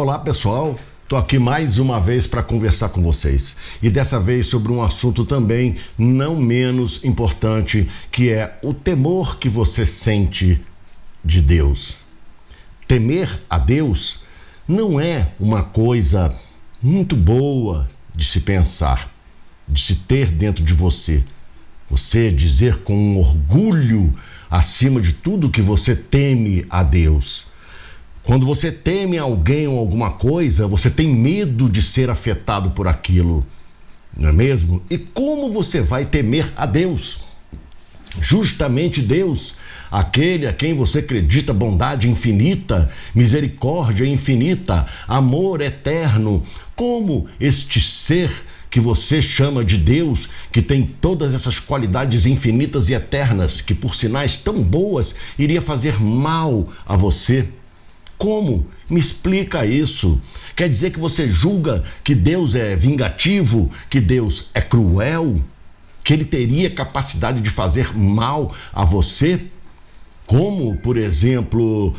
Olá pessoal, estou aqui mais uma vez para conversar com vocês e dessa vez sobre um assunto também não menos importante, que é o temor que você sente de Deus. Temer a Deus não é uma coisa muito boa de se pensar, de se ter dentro de você. Você dizer com um orgulho acima de tudo que você teme a Deus. Quando você teme alguém ou alguma coisa, você tem medo de ser afetado por aquilo, não é mesmo? E como você vai temer a Deus? Justamente Deus, aquele a quem você acredita bondade infinita, misericórdia infinita, amor eterno. Como este ser que você chama de Deus, que tem todas essas qualidades infinitas e eternas, que por sinais tão boas, iria fazer mal a você? Como? Me explica isso. Quer dizer que você julga que Deus é vingativo, que Deus é cruel, que ele teria capacidade de fazer mal a você? Como, por exemplo,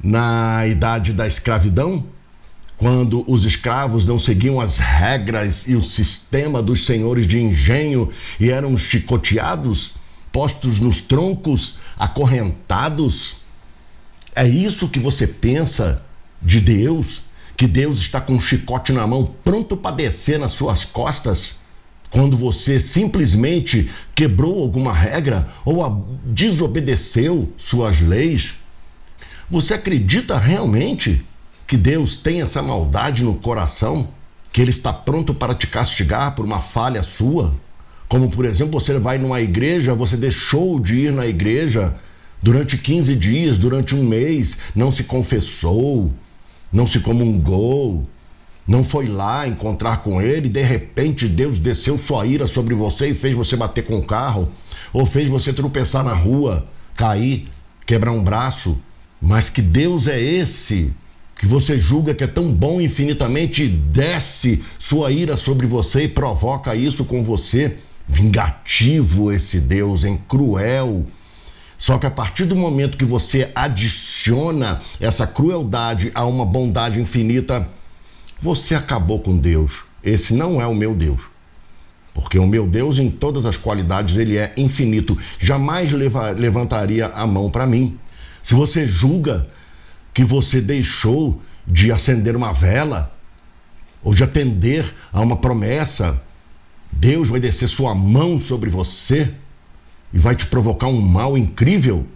na idade da escravidão, quando os escravos não seguiam as regras e o sistema dos senhores de engenho e eram chicoteados, postos nos troncos, acorrentados. É isso que você pensa de Deus? Que Deus está com um chicote na mão, pronto para descer nas suas costas? Quando você simplesmente quebrou alguma regra ou desobedeceu suas leis? Você acredita realmente que Deus tem essa maldade no coração? Que Ele está pronto para te castigar por uma falha sua? Como, por exemplo, você vai numa igreja, você deixou de ir na igreja durante 15 dias, durante um mês, não se confessou, não se comungou, não foi lá encontrar com ele, de repente Deus desceu sua ira sobre você e fez você bater com o carro, ou fez você tropeçar na rua, cair, quebrar um braço. Mas que Deus é esse que você julga que é tão bom infinitamente e desce sua ira sobre você e provoca isso com você? Vingativo esse Deus, hein? Cruel. Só que a partir do momento que você adiciona essa crueldade a uma bondade infinita, você acabou com Deus. Esse não é o meu Deus. Porque o meu Deus, em todas as qualidades, ele é infinito. Jamais levantaria a mão para mim. Se você julga que você deixou de acender uma vela ou de atender a uma promessa, Deus vai descer sua mão sobre você e vai te provocar um mal incrível?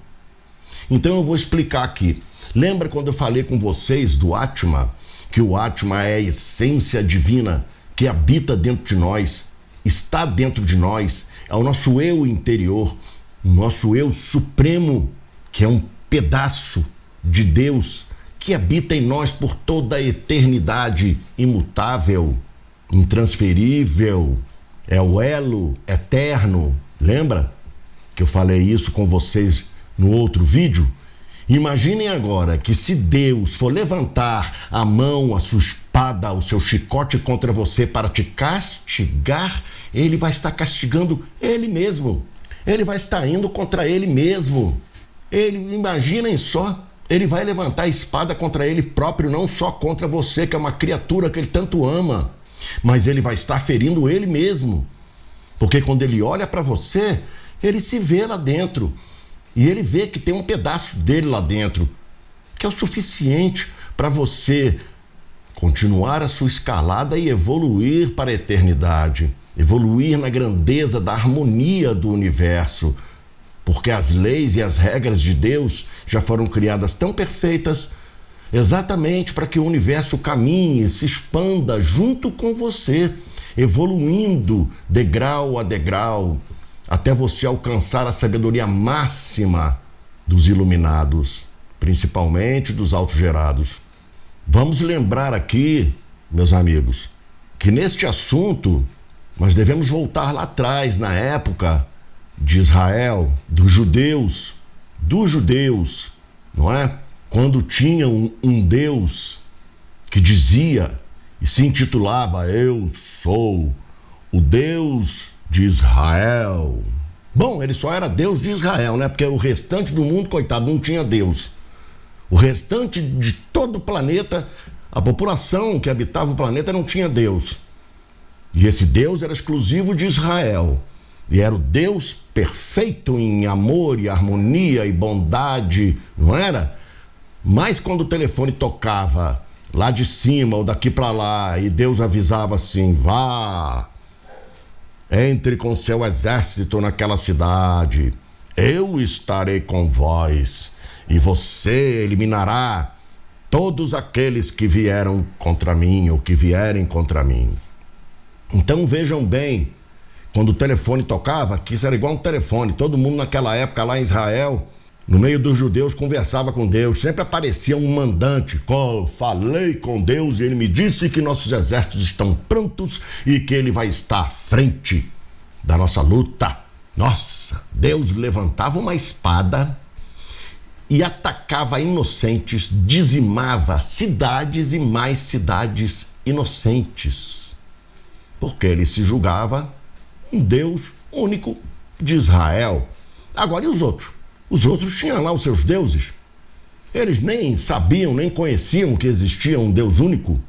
Então eu vou explicar aqui. Lembra quando eu falei com vocês do Atma? Que o Atma é a essência divina que habita dentro de nós, está dentro de nós, é o nosso eu interior, o nosso eu supremo, que é um pedaço de Deus que habita em nós por toda a eternidade, imutável, intransferível, é o elo eterno. Lembra que eu falei isso com vocês no outro vídeo? Imaginem agora que se Deus for levantar a mão, a sua espada, o seu chicote contra você para te castigar, ele vai estar castigando ele mesmo. Ele vai estar indo contra ele mesmo. Imaginem só, ele vai levantar a espada contra ele próprio, não só contra você, que é uma criatura que ele tanto ama, mas ele vai estar ferindo ele mesmo. Porque quando ele olha para você, ele se vê lá dentro e ele vê que tem um pedaço dele lá dentro, que é o suficiente para você continuar a sua escalada e evoluir para a eternidade, evoluir na grandeza da harmonia do universo, porque as leis e as regras de Deus já foram criadas tão perfeitas exatamente para que o universo caminhe, se expanda junto com você, evoluindo degrau a degrau, até você alcançar a sabedoria máxima dos iluminados, principalmente dos autogerados. Vamos lembrar aqui, meus amigos, que neste assunto nós devemos voltar lá atrás, na época de Israel, dos judeus, não é? Quando tinham um Deus que dizia e se intitulava: eu sou o Deus de Israel. Bom, ele só era Deus de Israel, né? Porque o restante do mundo, coitado, não tinha Deus. O restante de todo o planeta A população que habitava o planeta não tinha Deus. E esse Deus era exclusivo de Israel. E era o Deus perfeito em amor e harmonia e bondade, não era? Mas quando o telefone tocava lá de cima ou daqui para lá e Deus avisava assim: vá, entre com seu exército naquela cidade, eu estarei com vós e você eliminará todos aqueles que vieram contra mim ou que vierem contra mim. Então vejam bem, quando o telefone tocava, que isso era igual um telefone, todo mundo naquela época lá em Israel, no meio dos judeus, conversava com Deus, sempre aparecia um mandante: falei com Deus e ele me disse que nossos exércitos estão prontos e que ele vai estar à frente da nossa luta. Nossa, Deus levantava uma espada e atacava inocentes, dizimava cidades e mais cidades inocentes, porque ele se julgava um Deus único de Israel. Agora, e os outros? Os outros tinham lá os seus deuses. Eles nem sabiam, nem conheciam que existia um Deus único.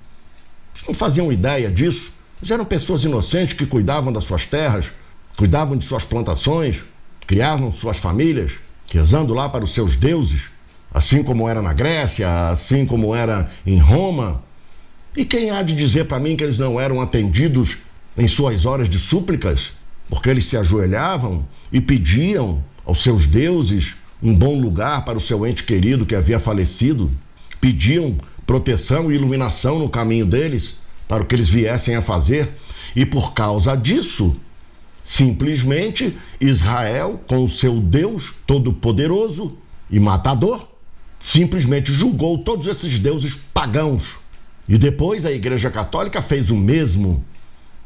Eles não faziam ideia disso. Eles eram pessoas inocentes que cuidavam das suas terras, cuidavam de suas plantações, criavam suas famílias, rezando lá para os seus deuses, assim como era na Grécia, assim como era em Roma. E quem há de dizer para mim que eles não eram atendidos em suas horas de súplicas? Porque eles se ajoelhavam e pediam aos seus deuses um bom lugar para o seu ente querido que havia falecido, pediam proteção e iluminação no caminho deles, para o que eles viessem a fazer, e por causa disso, simplesmente Israel, com o seu Deus todo-poderoso e matador, simplesmente julgou todos esses deuses pagãos. E depois a Igreja Católica fez o mesmo.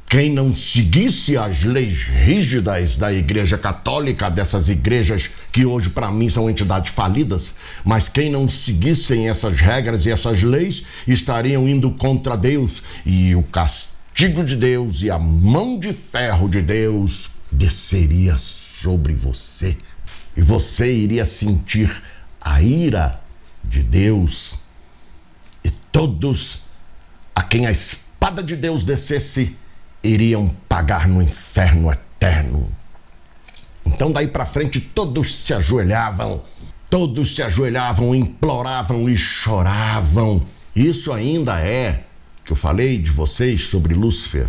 Quem não seguisse as leis rígidas da Igreja Católica, dessas igrejas que hoje para mim são entidades falidas, mas quem não seguissem essas regras e essas leis, estariam indo contra Deus, e o castigo de Deus e a mão de ferro de Deus desceria sobre você, e você iria sentir a ira de Deus, e todos a quem a espada de Deus descesse iriam pagar no inferno eterno. Então daí para frente todos se ajoelhavam, imploravam e choravam. Isso ainda é que eu falei de vocês sobre Lúcifer,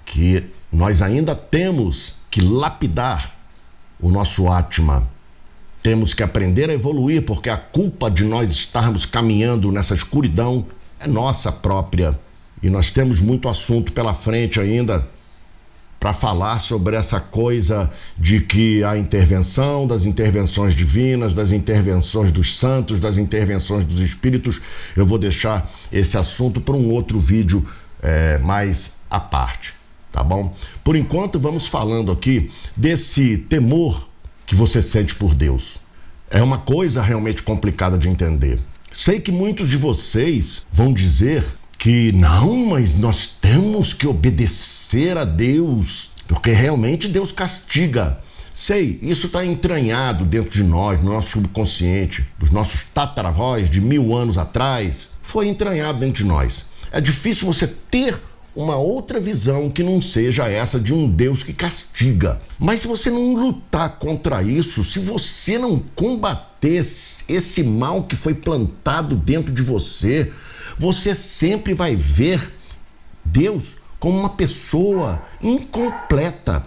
que nós ainda temos que lapidar o nosso Atma. Temos que aprender a evoluir, porque a culpa de nós estarmos caminhando nessa escuridão é nossa própria. E nós temos muito assunto pela frente ainda para falar sobre essa coisa de que a intervenção das intervenções divinas, das intervenções dos santos, das intervenções dos espíritos. Eu vou deixar esse assunto para um outro vídeo mais à parte, tá bom? Por enquanto, vamos falando aqui desse temor que você sente por Deus. É uma coisa realmente complicada de entender. Sei que muitos de vocês vão dizer que não, mas nós temos que obedecer a Deus, porque realmente Deus castiga. Sei, isso está entranhado dentro de nós, no nosso subconsciente, dos nossos tataravós de 1000 anos atrás, foi entranhado dentro de nós. É difícil você ter uma outra visão que não seja essa de um Deus que castiga. Mas se você não lutar contra isso, se você não combater esse mal que foi plantado dentro de você, você sempre vai ver Deus como uma pessoa incompleta,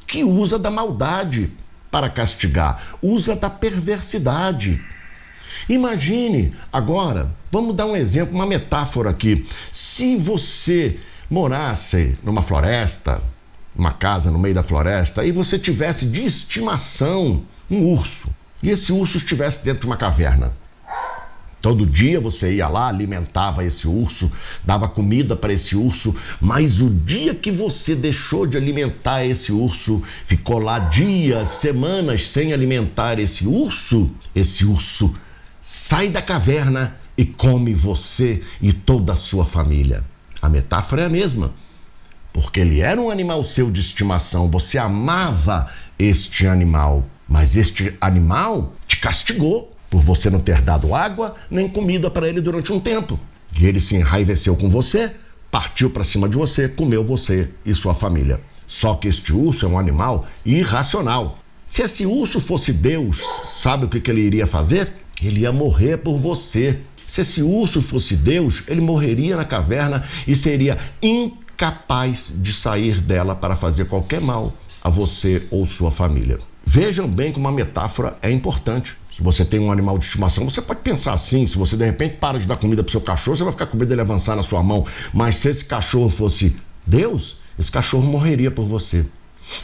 que usa da maldade para castigar, usa da perversidade. Imagine agora, vamos dar um exemplo, uma metáfora aqui. Se você morasse numa floresta, uma casa no meio da floresta, e você tivesse de estimação um urso, e esse urso estivesse dentro de uma caverna. Todo dia você ia lá, alimentava esse urso, dava comida para esse urso, mas o dia que você deixou de alimentar esse urso, ficou lá dias, semanas sem alimentar esse urso sai da caverna e come você e toda a sua família. A metáfora é a mesma, porque ele era um animal seu de estimação, você amava este animal, mas este animal te castigou por você não ter dado água nem comida para ele durante um tempo. E ele se enraiveceu com você, partiu para cima de você, comeu você e sua família. Só que este urso é um animal irracional. Se esse urso fosse Deus, sabe o que ele iria fazer? Ele ia morrer por você. Se esse urso fosse Deus, ele morreria na caverna e seria incapaz de sair dela para fazer qualquer mal a você ou sua família. Vejam bem como uma metáfora é importante. Se você tem um animal de estimação, você pode pensar assim: se você de repente para de dar comida para o seu cachorro, você vai ficar com medo dele avançar na sua mão. Mas se esse cachorro fosse Deus, esse cachorro morreria por você.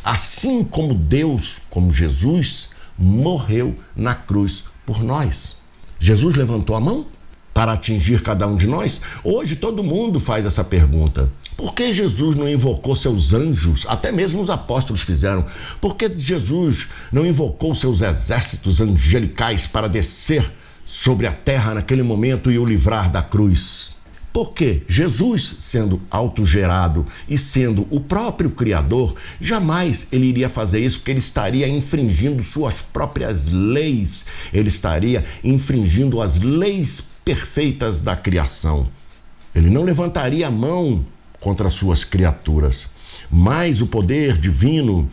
Assim como Deus, como Jesus, morreu na cruz por nós. Jesus levantou a mão para atingir cada um de nós? Hoje todo mundo faz essa pergunta. Por que Jesus não invocou seus anjos? Até mesmo os apóstolos fizeram. Por que Jesus não invocou seus exércitos angelicais para descer sobre a terra naquele momento e o livrar da cruz? Porque Jesus, sendo autogerado e sendo o próprio Criador, jamais ele iria fazer isso, porque ele estaria infringindo suas próprias leis. Ele estaria infringindo as leis perfeitas da criação. Ele não levantaria a mão contra suas criaturas. Mas o poder divino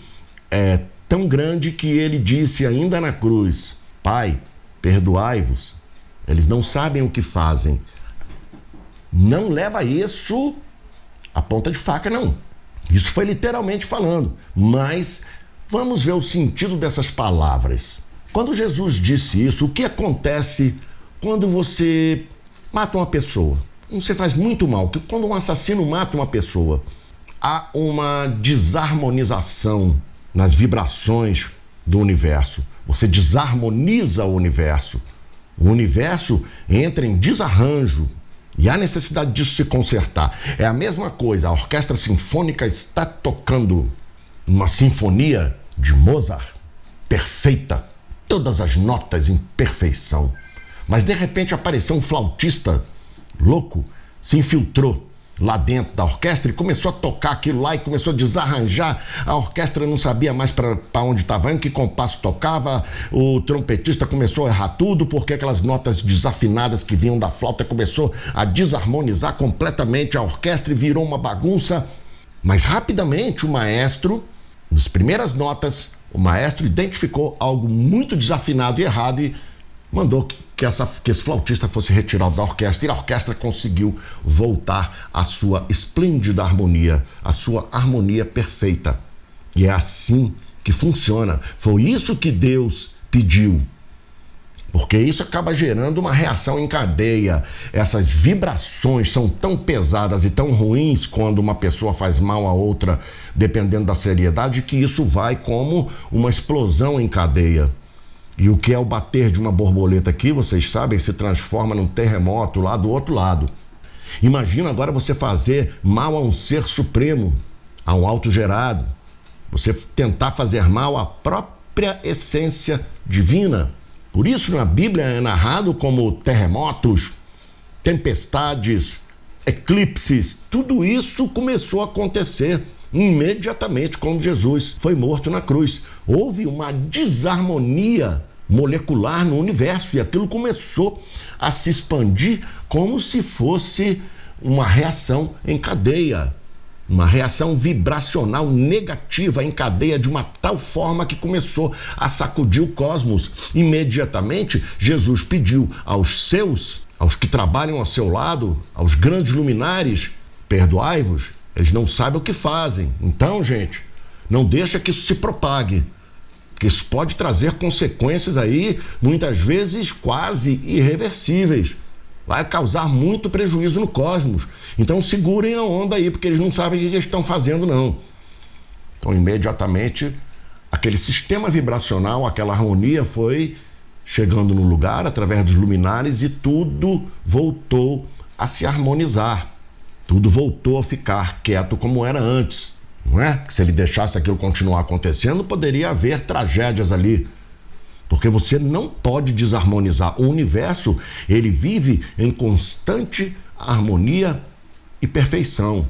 é tão grande que ele disse ainda na cruz: Pai, perdoai-vos, eles não sabem o que fazem. Não leva isso a ponta de faca, não. Isso foi literalmente falando. Mas vamos ver o sentido dessas palavras. Quando Jesus disse isso, o que acontece quando você mata uma pessoa? Você faz muito mal, que quando um assassino mata uma pessoa, há uma desarmonização nas vibrações do universo. Você desarmoniza o universo. O universo entra em desarranjo e há necessidade disso se consertar. É a mesma coisa, a orquestra sinfônica está tocando uma sinfonia de Mozart, perfeita, todas as notas em perfeição. Mas de repente apareceu um flautista louco, se infiltrou lá dentro da orquestra e começou a tocar aquilo lá e começou a desarranjar. A orquestra não sabia mais para onde estava indo, que compasso tocava. O trompetista começou a errar tudo, porque aquelas notas desafinadas que vinham da flauta começou a desarmonizar completamente a orquestra e virou uma bagunça. Mas rapidamente o maestro, nas primeiras notas, o maestro identificou algo muito desafinado e errado e mandou que esse flautista fosse retirado da orquestra, e a orquestra conseguiu voltar à sua esplêndida harmonia, à sua harmonia perfeita. E é assim que funciona. Foi isso que Deus pediu. Porque isso acaba gerando uma reação em cadeia. Essas vibrações são tão pesadas e tão ruins quando uma pessoa faz mal a outra, dependendo da seriedade, que isso vai como uma explosão em cadeia. E o que é o bater de uma borboleta aqui, vocês sabem, se transforma num terremoto lá do outro lado. Imagina agora você fazer mal a um ser supremo, a um autogerado. Você tentar fazer mal à própria essência divina. Por isso na Bíblia é narrado como terremotos, tempestades, eclipses. Tudo isso começou a acontecer imediatamente quando Jesus foi morto na cruz. Houve uma desarmonia molecular no universo e aquilo começou a se expandir como se fosse uma reação em cadeia, uma reação vibracional negativa em cadeia de uma tal forma que começou a sacudir o cosmos. Imediatamente, Jesus pediu aos que trabalham ao seu lado, aos grandes luminares: perdoai-vos, eles não sabem o que fazem. Então, gente, não deixa que isso se propague, porque isso pode trazer consequências aí, muitas vezes quase irreversíveis. Vai causar muito prejuízo no cosmos. Então segurem a onda aí, porque eles não sabem o que eles estão fazendo, não. Então, imediatamente, aquele sistema vibracional, aquela harmonia foi chegando no lugar através dos luminares e tudo voltou a se harmonizar. Tudo voltou a ficar quieto como era antes, não é? Que se ele deixasse aquilo continuar acontecendo, poderia haver tragédias ali. Porque você não pode desarmonizar. O universo, ele vive em constante harmonia e perfeição.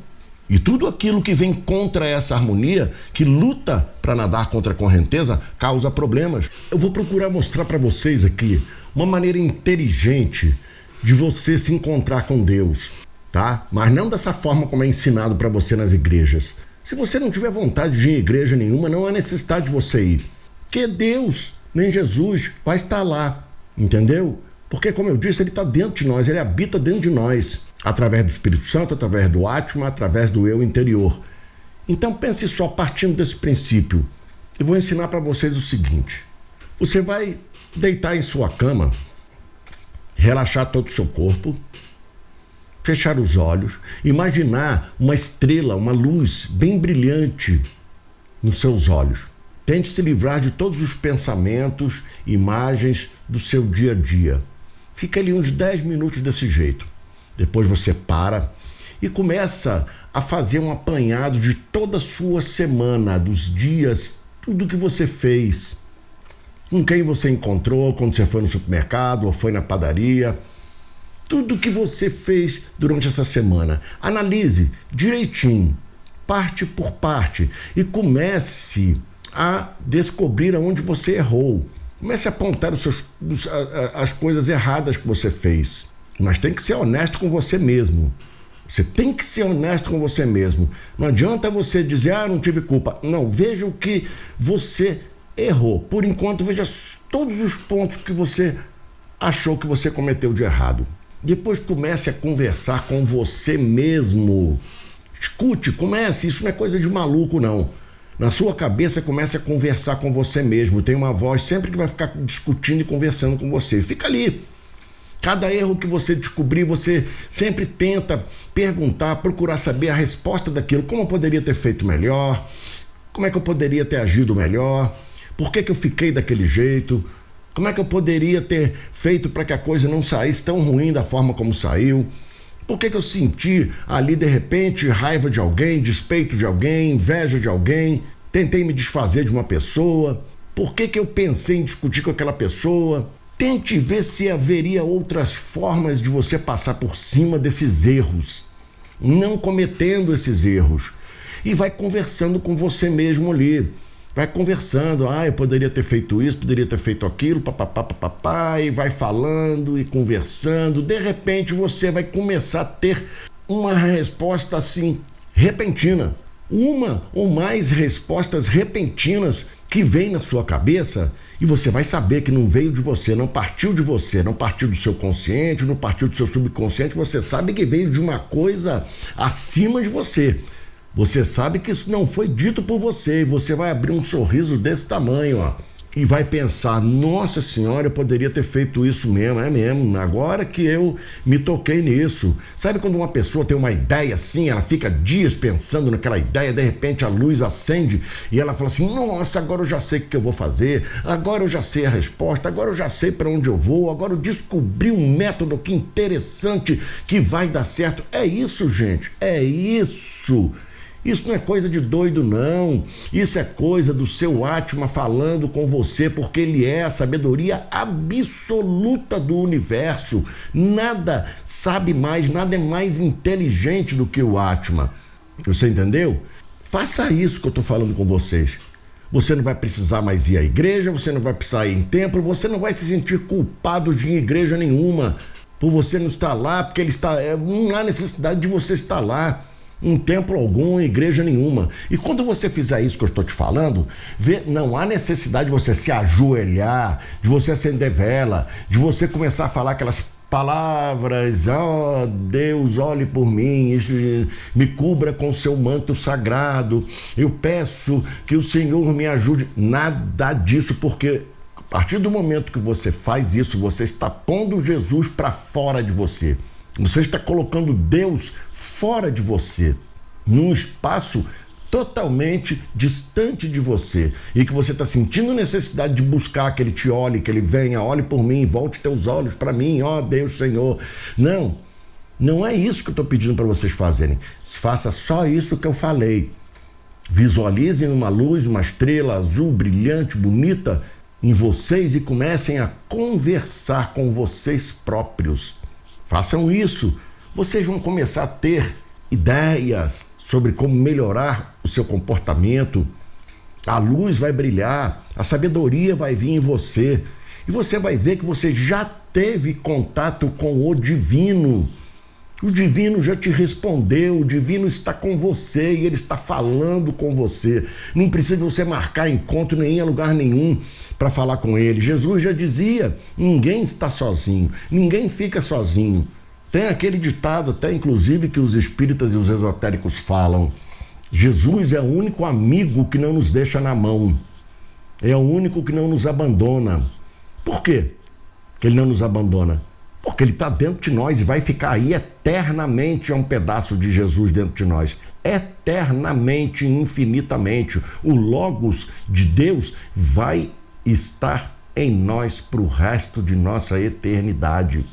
E tudo aquilo que vem contra essa harmonia, que luta para nadar contra a correnteza, causa problemas. Eu vou procurar mostrar para vocês aqui uma maneira inteligente de você se encontrar com Deus, tá? Mas não dessa forma como é ensinado para você nas igrejas. Se você não tiver vontade de ir em igreja nenhuma, não há necessidade de você ir. Porque Deus, nem Jesus, vai estar lá, entendeu? Porque, como eu disse, ele está dentro de nós, ele habita dentro de nós, através do Espírito Santo, através do Átma, através do eu interior. Então pense só, partindo desse princípio, eu vou ensinar para vocês o seguinte: você vai deitar em sua cama, relaxar todo o seu corpo, fechar os olhos, imaginar uma estrela, uma luz bem brilhante nos seus olhos. Tente se livrar de todos os pensamentos, imagens do seu dia a dia. Fica ali uns 10 minutos desse jeito. Depois você para e começa a fazer um apanhado de toda a sua semana, dos dias, tudo que você fez. Com quem você encontrou quando você foi no supermercado ou foi na padaria. Tudo que você fez durante essa semana. Analise direitinho, parte por parte, e comece a descobrir aonde você errou. Comece a apontar as coisas erradas que você fez. Mas tem que ser honesto com você mesmo. Você tem que ser honesto com você mesmo. Não adianta você dizer, não tive culpa. Não, veja o que você errou. Por enquanto, veja todos os pontos que você achou que você cometeu de errado. Depois comece a conversar com você mesmo. Escute, comece. Isso não é coisa de maluco, não. Na sua cabeça, comece a conversar com você mesmo. Tem uma voz sempre que vai ficar discutindo e conversando com você. Fica ali. Cada erro que você descobrir, você sempre tenta perguntar, procurar saber a resposta daquilo. Como eu poderia ter feito melhor? Como é que eu poderia ter agido melhor? Por que eu fiquei daquele jeito? Como é que eu poderia ter feito para que a coisa não saísse tão ruim da forma como saiu? Por que eu senti ali, de repente, raiva de alguém, despeito de alguém, inveja de alguém? Tentei me desfazer de uma pessoa? Por que eu pensei em discutir com aquela pessoa? Tente ver se haveria outras formas de você passar por cima desses erros, não cometendo esses erros. E vai conversando com você mesmo ali. Vai conversando, eu poderia ter feito isso, poderia ter feito aquilo, papapá, e vai falando e conversando. De repente você vai começar a ter uma resposta assim, repentina. Uma ou mais respostas repentinas que vêm na sua cabeça, e você vai saber que não veio de você, não partiu de você, não partiu do seu consciente, não partiu do seu subconsciente. Você sabe que veio de uma coisa acima de você. Você sabe que isso não foi dito por você, e você vai abrir um sorriso desse tamanho, e vai pensar, nossa senhora, eu poderia ter feito isso mesmo, é mesmo, agora que eu me toquei nisso. Sabe quando uma pessoa tem uma ideia assim, ela fica dias pensando naquela ideia, de repente a luz acende e ela fala assim, nossa, agora eu já sei o que eu vou fazer, agora eu já sei a resposta, agora eu já sei para onde eu vou, agora eu descobri um método que interessante, que vai dar certo. É isso, gente, é isso. Isso não é coisa de doido, não. Isso é coisa do seu Átma falando com você, porque ele é a sabedoria absoluta do universo. Nada sabe mais, nada é mais inteligente do que o Átma. Você entendeu? Faça isso que eu estou falando com vocês. Você não vai precisar mais ir à igreja, você não vai precisar ir em templo, você não vai se sentir culpado de ir em igreja nenhuma, por você não estar lá, porque não há necessidade de você estar lá. Em templo algum, em igreja nenhuma. E quando você fizer isso que eu estou te falando, não há necessidade de você se ajoelhar, de você acender vela, de você começar a falar aquelas palavras, Deus, olhe por mim, me cubra com seu manto sagrado, eu peço que o Senhor me ajude. Nada disso, porque a partir do momento que você faz isso, você está pondo Jesus para fora de você. Você está colocando Deus fora de você, num espaço totalmente distante de você, e que você está sentindo necessidade de buscar que Ele te olhe, que Ele venha, olhe por mim, volte teus olhos para mim, Deus, Senhor. Não é isso que eu estou pedindo para vocês fazerem. Faça só isso que eu falei. Visualizem uma luz, uma estrela azul, brilhante, bonita em vocês e comecem a conversar com vocês próprios. Façam isso, vocês vão começar a ter ideias sobre como melhorar o seu comportamento. A luz vai brilhar, a sabedoria vai vir em você e você vai ver que você já teve contato com o divino. O divino já te respondeu, o divino está com você e ele está falando com você. Não precisa você marcar encontro nem em lugar nenhum para falar com ele. Jesus já dizia, ninguém está sozinho, ninguém fica sozinho. Tem aquele ditado até inclusive que os espíritas e os esotéricos falam, Jesus é o único amigo que não nos deixa na mão, é o único que não nos abandona. Por quê que ele não nos abandona? Porque ele está dentro de nós e vai ficar aí eternamente. É um pedaço de Jesus dentro de nós. Eternamente, infinitamente. O Logos de Deus vai estar em nós para o resto de nossa eternidade.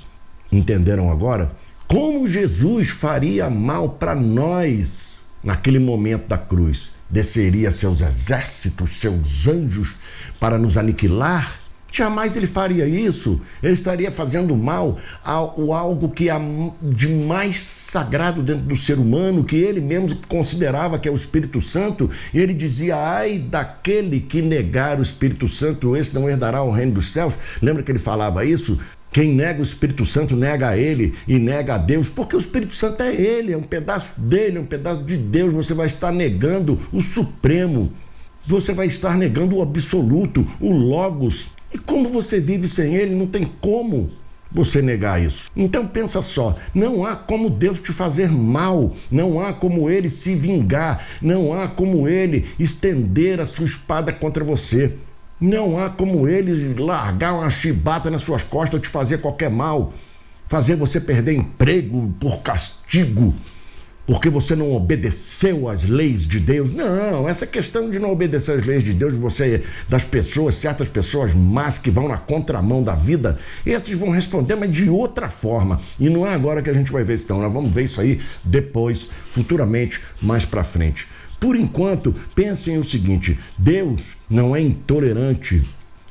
Entenderam agora? Como Jesus faria mal para nós naquele momento da cruz? Desceria seus exércitos, seus anjos para nos aniquilar? Jamais ele faria isso. Ele estaria fazendo mal a algo que há de mais sagrado dentro do ser humano, que ele mesmo considerava que é o Espírito Santo. E ele dizia, ai daquele que negar o Espírito Santo, esse não herdará o reino dos céus. Lembra que ele falava isso? Quem nega o Espírito Santo nega a ele e nega a Deus, porque o Espírito Santo é ele, é um pedaço dele, é um pedaço de Deus. Você vai estar negando o Supremo, você vai estar negando o absoluto, o Logos. E como você vive sem ele, não tem como você negar isso. Então pensa só, não há como Deus te fazer mal, não há como ele se vingar, não há como ele estender a sua espada contra você, não há como ele largar uma chibata nas suas costas ou te fazer qualquer mal, fazer você perder emprego por castigo, porque você não obedeceu às leis de Deus. Não, essa questão de não obedecer às leis de Deus, das pessoas, certas pessoas más que vão na contramão da vida, esses vão responder, mas de outra forma. E não é agora que a gente vai ver isso, não. Nós vamos ver isso aí depois, futuramente, mais pra frente. Por enquanto, pensem o seguinte, Deus não é intolerante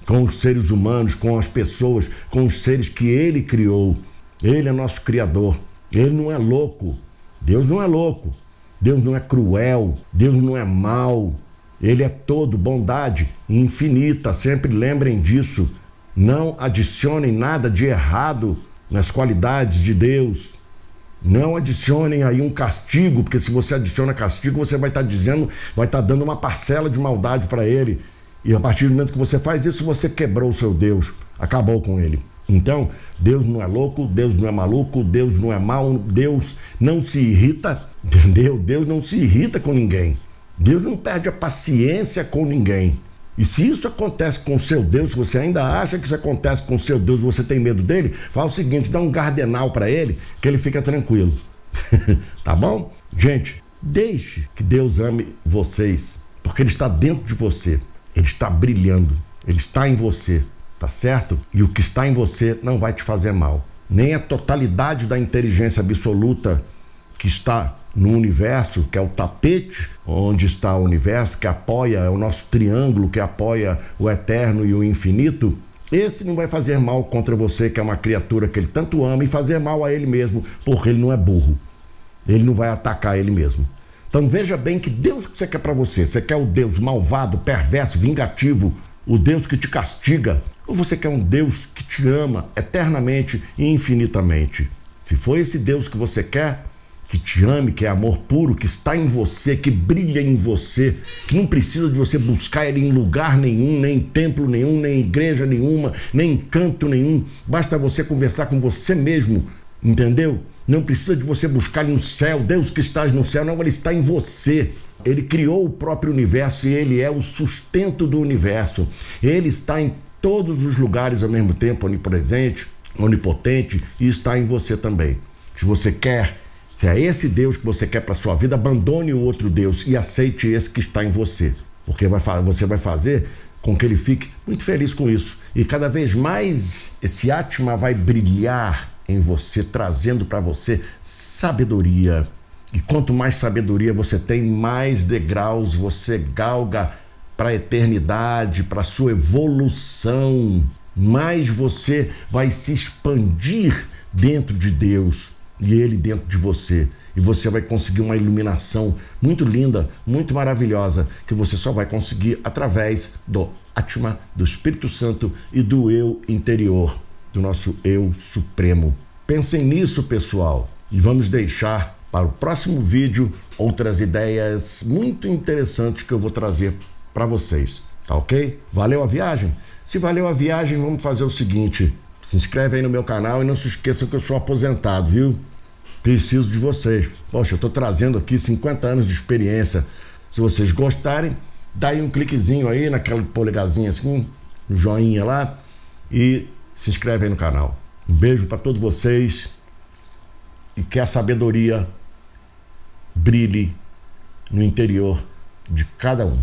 com os seres humanos, com as pessoas, com os seres que ele criou. Ele é nosso Criador. Ele não é louco. Deus não é louco, Deus não é cruel, Deus não é mau, ele é todo bondade infinita, sempre lembrem disso. Não adicionem nada de errado nas qualidades de Deus, não adicionem aí um castigo, porque se você adiciona castigo, você vai estar dando uma parcela de maldade para ele, e a partir do momento que você faz isso, você quebrou o seu Deus, acabou com ele. Então, Deus não é louco, Deus não é maluco, Deus não é mau, Deus não se irrita, entendeu? Deus não se irrita com ninguém. Deus não perde a paciência com ninguém. E se isso acontece com o seu Deus, se você ainda acha que isso acontece com o seu Deus, você tem medo dele, fala o seguinte, dá um gardenal para ele, que ele fica tranquilo. Tá bom? Gente, deixe que Deus ame vocês, porque ele está dentro de você, ele está brilhando, ele está em você. Tá certo? E o que está em você não vai te fazer mal. Nem a totalidade da inteligência absoluta que está no universo, que é o tapete onde está o universo, que apoia, é o nosso triângulo que apoia o eterno e o infinito, esse não vai fazer mal contra você, que é uma criatura que ele tanto ama, e fazer mal a ele mesmo, porque ele não é burro. Ele não vai atacar ele mesmo. Então veja bem que Deus que você quer para você. Você quer o Deus malvado, perverso, vingativo, o Deus que te castiga, ou você quer um Deus que te ama eternamente e infinitamente? Se for esse Deus que você quer, que te ame, que é amor puro, que está em você, que brilha em você, que não precisa de você buscar ele em lugar nenhum, nem em templo nenhum, nem em igreja nenhuma, nem em canto nenhum, basta você conversar com você mesmo, entendeu? Não precisa de você buscar no céu, Deus que estás no céu, não, ele está em você. Ele criou o próprio universo e ele é o sustento do universo. Ele está em todos os lugares ao mesmo tempo, onipresente, onipotente, e está em você também. Se você quer, se é esse Deus que você quer para a sua vida, abandone o outro Deus e aceite esse que está em você. Porque você vai fazer com que ele fique muito feliz com isso. E cada vez mais esse Atma vai brilhar em você, trazendo para você sabedoria. E quanto mais sabedoria você tem, mais degraus você galga para a eternidade, para a sua evolução. Mais você vai se expandir dentro de Deus e Ele dentro de você. E você vai conseguir uma iluminação muito linda, muito maravilhosa, que você só vai conseguir através do Atma, do Espírito Santo e do eu interior. do nosso eu supremo. Pensem nisso, pessoal, e vamos deixar para o próximo vídeo outras ideias muito interessantes que eu vou trazer para vocês, tá ok? Valeu a viagem? Se valeu a viagem, vamos fazer o seguinte: se inscreve aí no meu canal e não se esqueçam que eu sou aposentado, viu? Preciso de vocês. Poxa, eu tô trazendo aqui 50 anos de experiência. Se vocês gostarem, dá aí um cliquezinho aí naquela polegarzinha assim, um joinha lá e se inscreve aí no canal. Um beijo para todos vocês e que a sabedoria brilhe no interior de cada um.